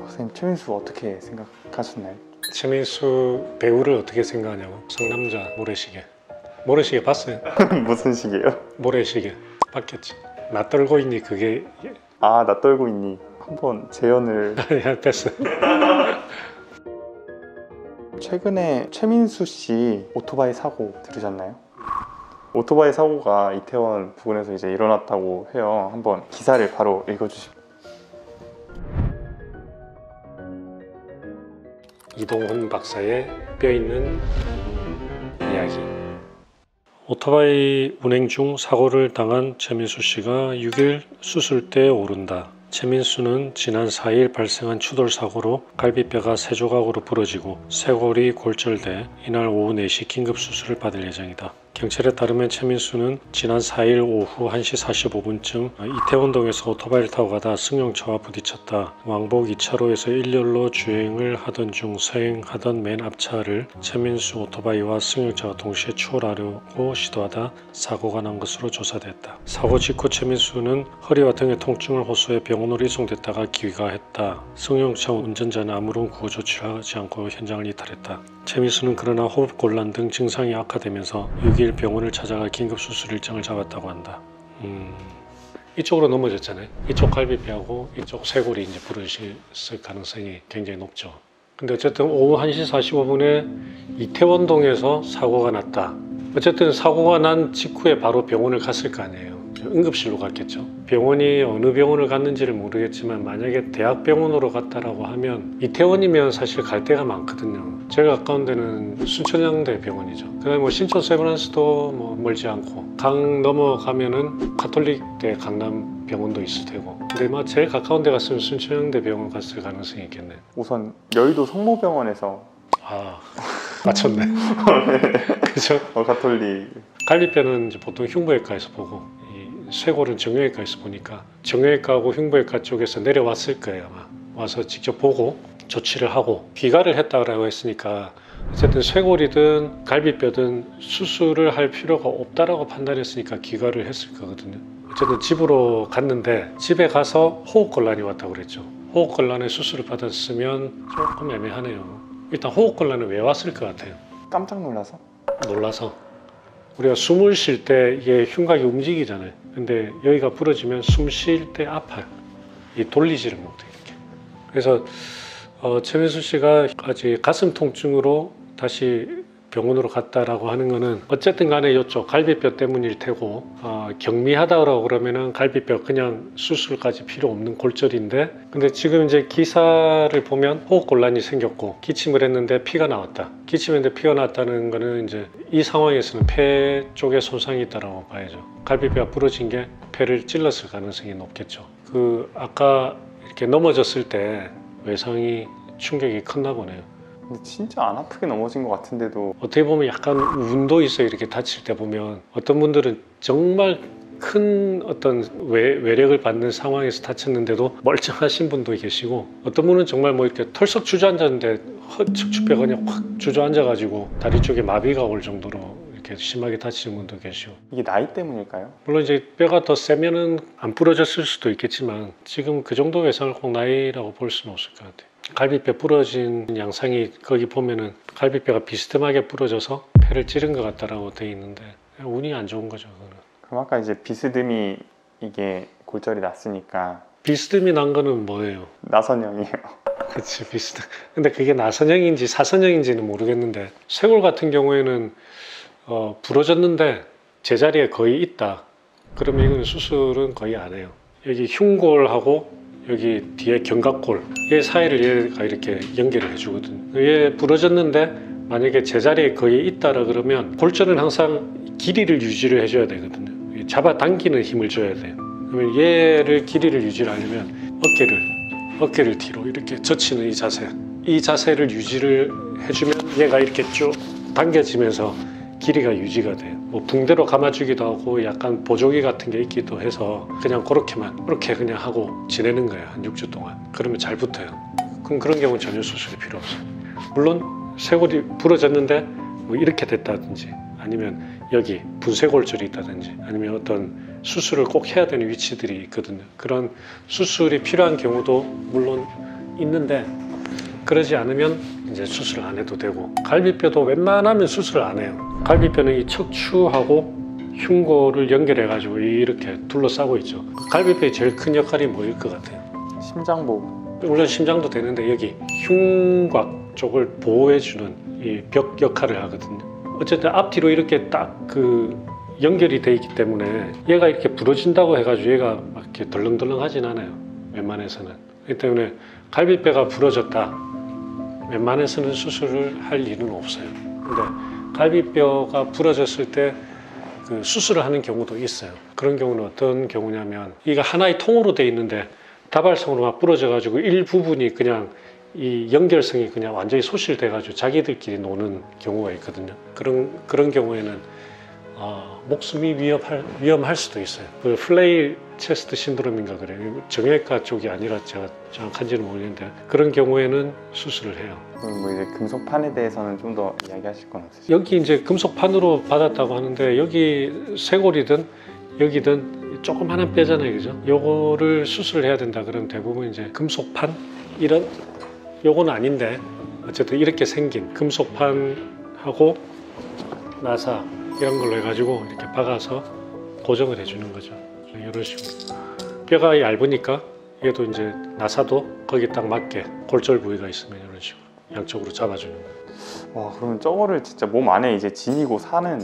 선생님 최민수 어떻게 생각하셨나요? 최민수 배우를 어떻게 생각하냐고. 상남자 모래시계. 모래시계 봤어요? 무슨 시기예요? 모래시계 봤겠지. 나 떨고 있니 그게. 아, 나 떨고 있니. 한번 재연을. 야 됐어. 최근에 최민수 씨 오토바이 사고 들으셨나요? 오토바이 사고가 이태원 부근에서 이제 일어났다고 해요. 한번 기사를 바로 읽어주시죠. 이동훈 박사의 뼈있는 이야기. 오토바이 운행 중 사고를 당한 최민수 씨가 6일 수술대에 오른다. 최민수는 지난 4일 발생한 추돌 사고로 갈비뼈가 세 조각으로 부러지고 쇄골이 골절돼 이날 오후 4시 긴급 수술을 받을 예정이다. 경찰에 따르면 최민수는 지난 4일 오후 1시 45분쯤 이태원동에서 오토바이를 타고 가다 승용차와 부딪혔다. 왕복 2차로에서 일렬로 주행을 하던 중 서행하던 맨 앞차를 최민수 오토바이와 승용차가 동시에 추월하려고 시도하다 사고가 난 것으로 조사됐다. 사고 직후 최민수는 허리와 등의 통증을 호소해 병원으로 이송됐다가 귀가했다. 승용차 운전자는 아무런 구호 조치를 하지 않고 현장을 이탈했다. 최민수는 그러나 호흡곤란 등 증상이 악화되면서 6일 병원을 찾아가 긴급수술 일정을 잡았다고 한다. 이쪽으로 넘어졌잖아요. 이쪽 갈비뼈하고 이쪽 쇄골이 이제 부러졌을 가능성이 굉장히 높죠. 근데 어쨌든 오후 1시 45분에 이태원동에서 사고가 났다. 어쨌든 사고가 난 직후에 바로 병원을 갔을 거 아니에요. 응급실로 갔겠죠. 병원이 어느 병원을 갔는지를 모르겠지만 만약에 대학병원으로 갔다라고 하면 이태원이면 사실 갈 데가 많거든요. 제가 가까운 데는 순천향대 병원이죠. 그다음에 뭐 신촌 세브란스도 뭐 멀지 않고 강 넘어가면은 가톨릭대 강남병원도 있을 테고. 근데 뭐 제일 가까운 데 갔으면 순천향대 병원 갔을 가능성이 있겠네. 우선 여의도 성모병원에서 맞췄네. 그죠? 가톨릭. 갈비뼈는 이제 보통 흉부외과에서 보고 쇄골은 정형외과에서 보니까 정형외과하고 흉부외과 쪽에서 내려왔을 거예요. 아마 와서 직접 보고 조치를 하고 귀가를 했다고 했으니까 어쨌든 쇄골이든 갈비뼈든 수술을 할 필요가 없다라고 판단했으니까 귀가를 했을 거거든요. 어쨌든 집으로 갔는데 집에 가서 호흡곤란이 왔다고 그랬죠. 호흡곤란에 수술을 받았으면 조금 애매하네요. 일단 호흡곤란은 왜 왔을 것 같아요? 깜짝 놀라서? 우리가 숨을 쉴 때 이게 흉곽이 움직이잖아요. 근데 여기가 부러지면 숨 쉴 때 아파요. 이 돌리지를 못해요. 이렇게. 그래서 최민수 씨가 아직 가슴 통증으로 다시 병원으로 갔다라고 하는 거는 어쨌든 간에 이쪽 갈비뼈 때문일 테고 경미하다고 그러면은 갈비뼈 그냥 수술까지 필요 없는 골절인데 근데 지금 이제 기사를 보면 호흡곤란이 생겼고 기침을 했는데 피가 나왔다. 기침했는데 피가 났다는 거는 이제 이 상황에서는 폐 쪽에 손상이 있다고 봐야죠. 갈비뼈가 부러진 게 폐를 찔렀을 가능성이 높겠죠. 아까 이렇게 넘어졌을 때 외상이 충격이 컸나 보네요. 근데 진짜 안 아프게 넘어진 것 같은데도 어떻게 보면 약간 운도 있어요. 이렇게 다칠 때 보면 어떤 분들은 정말 큰 어떤 외력을 받는 상황에서 다쳤는데도 멀쩡하신 분도 계시고 어떤 분은 정말 뭐 이렇게 털썩 주저앉았는데 척추뼈가 그냥 확 주저앉아가지고 다리 쪽에 마비가 올 정도로 이렇게 심하게 다치는 분도 계시고. 이게 나이 때문일까요? 물론 이제 뼈가 더 세면은 안 부러졌을 수도 있겠지만 지금 그 정도 외상을 꼭 나이라고 볼 수는 없을 것 같아요. 갈비뼈 부러진 양상이 거기 보면은 갈비뼈가 비스듬하게 부러져서 폐를 찌른 것 같다라고 돼 있는데 운이 안 좋은 거죠. 그거는. 그럼 아까 이제 비스듬히 이게 골절이 났으니까 비스듬히 난 거는 뭐예요? 나선형이에요. 그치, 비스듬. 근데 그게 나선형인지 사선형인지는 모르겠는데 쇄골 같은 경우에는 부러졌는데 제자리에 거의 있다. 그러면 이거는 수술은 거의 안 해요. 여기 흉골하고 여기 뒤에 견갑골 얘 사이를 얘가 이렇게 연결을 해주거든요. 얘 부러졌는데 만약에 제자리에 거의 있다라 그러면 골절은 항상 길이를 유지를 해줘야 되거든요. 잡아당기는 힘을 줘야 돼요. 그러면 얘를 길이를 유지하려면 어깨를 뒤로 이렇게 젖히는 이 자세를 유지를 해주면 얘가 이렇게 쭉 당겨지면서 길이가 유지가 돼요. 뭐 붕대로 감아주기도 하고 약간 보조기 같은 게 있기도 해서 그냥 그렇게 그냥 하고 지내는 거예요. 한 6주 동안. 그러면 잘 붙어요. 그럼 그런 경우는 전혀 수술이 필요 없어요. 물론 쇄골이 부러졌는데 뭐 이렇게 됐다든지 아니면 여기 분쇄골절이 있다든지 아니면 어떤 수술을 꼭 해야 되는 위치들이 있거든요. 그런 수술이 필요한 경우도 물론 있는데 그러지 않으면 이제 수술 안 해도 되고, 갈비뼈도 웬만하면 수술 안 해요. 갈비뼈는 이 척추하고 흉골을 연결해 가지고 이렇게 둘러싸고 있죠. 갈비뼈의 제일 큰 역할이 뭐일 것 같아요? 심장 보호. 물론 심장도 되는데 여기 흉곽 쪽을 보호해주는 이 벽 역할을 하거든요. 어쨌든 앞뒤로 이렇게 딱 그 연결이 돼 있기 때문에 얘가 이렇게 부러진다고 해가지고 얘가 막 이렇게 덜렁덜렁 하진 않아요. 웬만해서는. 그렇기 때문에 갈비뼈가 부러졌다, 웬만해서는 수술을 할 일은 없어요. 근데 갈비뼈가 부러졌을 때 그 수술을 하는 경우도 있어요. 그런 경우는 어떤 경우냐면, 이가 하나의 통으로 돼 있는데 다발성으로 막 부러져 가지고 일부분이 그냥 이 연결성이 그냥 완전히 소실돼 가지고 자기들끼리 노는 경우가 있거든요. 그런 경우에는 목숨이 위험할 수도 있어요. 그 플레이 체스트 신드롬인가 그래요. 정형외과 쪽이 아니라 제가 정확한지는 모르겠는데 그런 경우에는 수술을 해요. 그럼 뭐 이제 금속판에 대해서는 좀 더 이야기하실 건 없으세요? 여기 이제 금속판으로 받았다고 하는데, 여기 쇄골이든 여기든 조그마한 뼈잖아요, 그죠? 요거를 수술을 해야 된다 그러면 대부분 이제 금속판, 이런, 요거는 아닌데 어쨌든 이렇게 생긴 금속판하고 나사 이런 걸로 해가지고 이렇게 박아서 고정을 해주는 거죠. 이런 식으로. 뼈가 얇으니까 얘도 이제 나사도 거기 딱 맞게 골절 부위가 있으면 이런 식으로 양쪽으로 잡아주는 거예요. 와, 그러면 저거를 진짜 몸 안에 이제 지니고 사는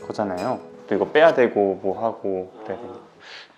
거잖아요. 또 이거 빼야 되고 뭐 하고 그래야 되니까.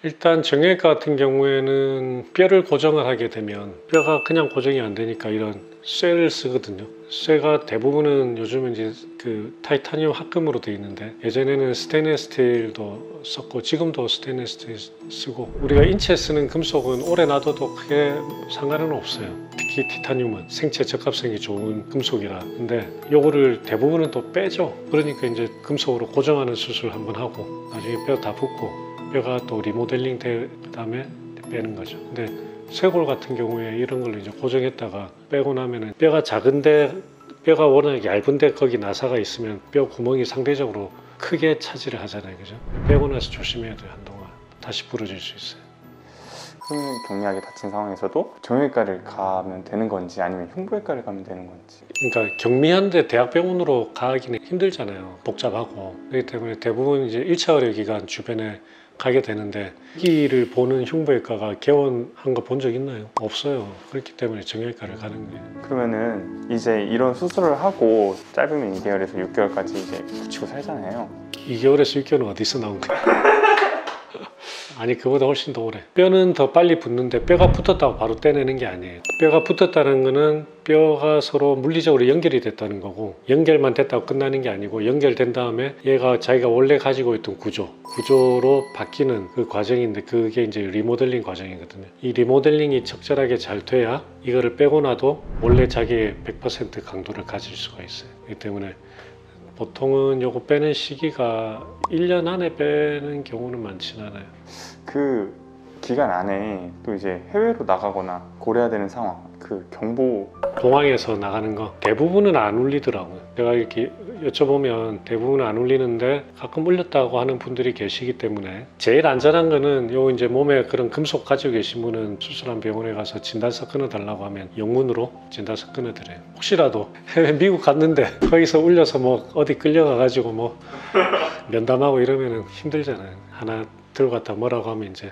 일단 정형외과 같은 경우에는 뼈를 고정을 하게 되면 뼈가 그냥 고정이 안 되니까 이런 쇠를 쓰거든요. 쇠가 대부분은 요즘은 이제 그 타이타늄 합금으로 되어 있는데, 예전에는 스테인리스 스틸도 썼고 지금도 스테인리스 스틸 쓰고, 우리가 인체에 쓰는 금속은 오래 놔둬도 크게 상관은 없어요. 특히 티타늄은 생체 적합성이 좋은 금속이라. 근데 요거를 대부분은 또 빼죠. 그러니까 이제 금속으로 고정하는 수술 한번 하고 나중에 뼈 다 붓고 뼈가 또 리모델링 된 다음에 빼는 거죠. 근데 쇄골 같은 경우에 이런 걸 이제 고정했다가 빼고 나면은 뼈가 작은데, 뼈가 워낙 얇은데 거기 나사가 있으면 뼈 구멍이 상대적으로 크게 차지를 하잖아요, 그죠? 빼고 나서 조심해야 돼요. 한동안 다시 부러질 수 있어요. 그러면 경미하게 다친 상황에서도 정형외과를 가면 되는 건지 아니면 흉부외과를 가면 되는 건지. 그러니까 경미한데 대학병원으로 가기는 힘들잖아요. 복잡하고. 그렇기 때문에 대부분 이제 1차 의료 기관 주변에 가게 되는데, 기를 보는 흉부외과가 개원한 거 본 적 있나요? 없어요. 그렇기 때문에 정형외과를 가는 거예요. 그러면은 이제 이런 수술을 하고 짧으면 2개월에서 6개월까지 이제 붙이고 살잖아요. 2개월에서 6개월은 어디서 나온 거야? 아니, 그보다 훨씬 더 오래. 뼈는 더 빨리 붙는데 뼈가 붙었다고 바로 떼내는 게 아니에요. 뼈가 붙었다는 거는 뼈가 서로 물리적으로 연결이 됐다는 거고, 연결만 됐다고 끝나는 게 아니고 연결된 다음에 얘가 자기가 원래 가지고 있던 구조로 바뀌는 그 과정인데, 그게 이제 리모델링 과정이거든요. 이 리모델링이 적절하게 잘 돼야 이거를 빼고 나도 원래 자기의 100% 강도를 가질 수가 있어요. 그렇기 때문에 보통은 요거 빼는 시기가 1년 안에 빼는 경우는 많지는 않아요. 그 기간 안에 또 이제 해외로 나가거나 고려해야 되는 상황, 그 경보. 공항에서 나가는 거 대부분은 안 울리더라고요. 제가 이렇게 여쭤보면 대부분은 안 울리는데 가끔 울렸다고 하는 분들이 계시기 때문에, 제일 안전한 거는 요 이제 몸에 그런 금속 가지고 계신 분은 수술한 병원에 가서 진단서 끊어달라고 하면 영문으로 진단서 끊어드려요. 혹시라도 해외 미국 갔는데 거기서 울려서 뭐 어디 끌려가가지고 뭐 면담하고 이러면은 힘들잖아요. 하나 들고 갔다 뭐라고 하면 이제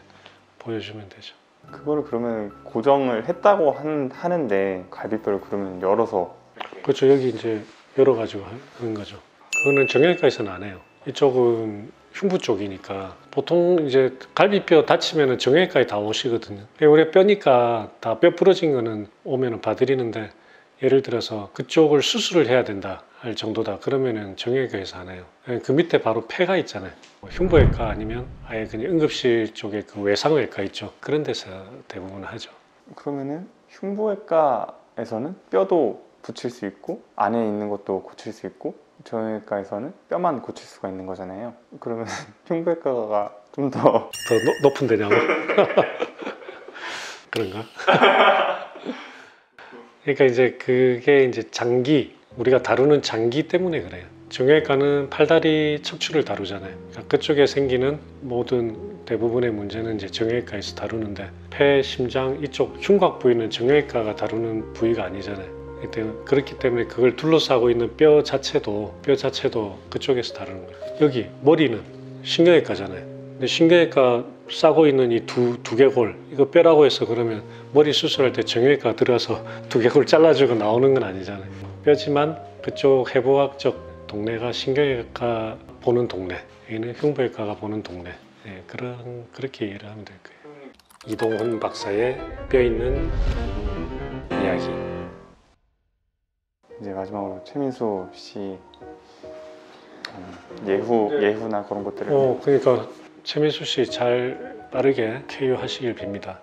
보여주면 되죠. 그거를 그러면 고정을 했다고 하는데 갈비뼈를 그러면 열어서. 그렇죠. 여기 이제 열어가지고 하는 거죠. 그거는 정형외과에서는 안 해요. 이쪽은 흉부 쪽이니까. 보통 이제 갈비뼈 다치면은 정형외과에 다 오시거든요. 우리 뼈니까 다 뼈 부러진 거는 오면은 봐드리는데, 예를 들어서 그쪽을 수술을 해야 된다 할 정도다 그러면은 정형외과에서 안 해요. 그 밑에 바로 폐가 있잖아요. 흉부외과 아니면 아예 그냥 응급실 쪽에 그 외상외과 있죠. 그런 데서 대부분 하죠. 그러면은 흉부외과에서는 뼈도 붙일 수 있고 안에 있는 것도 고칠 수 있고, 정형외과에서는 뼈만 고칠 수가 있는 거잖아요. 그러면 흉부외과가 좀 더 높은 데냐고? 그런가? 그러니까 이제 그게 이제 장기, 우리가 다루는 장기 때문에 그래요. 정형외과는 팔다리 척추를 다루잖아요. 그러니까 그쪽에 생기는 모든 대부분의 문제는 이제 정형외과에서 다루는데 폐, 심장 이쪽 흉곽 부위는 정형외과가 다루는 부위가 아니잖아요. 그렇기 때문에 그걸 둘러싸고 있는 뼈 자체도 그쪽에서 다루는 거예요. 여기 머리는 신경외과잖아요. 근데 신경외과 싸고 있는 이 두개골 이거 뼈라고 해서 그러면 머리 수술할 때 정형외과 들어서 두개골 잘라주고 나오는 건 아니잖아요. 뼈지만 그쪽 해부학적 동네가 신경외과 보는 동네, 여기는 흉부외과가 보는 동네. 네, 그렇게 이해를 하면 될 거예요. 이동훈 박사의 뼈 있는 이야기. 이제 마지막으로 최민수 씨 예후나 그런 것들을 그러니까 최민수 씨 잘 빠르게 쾌유하시길 빕니다.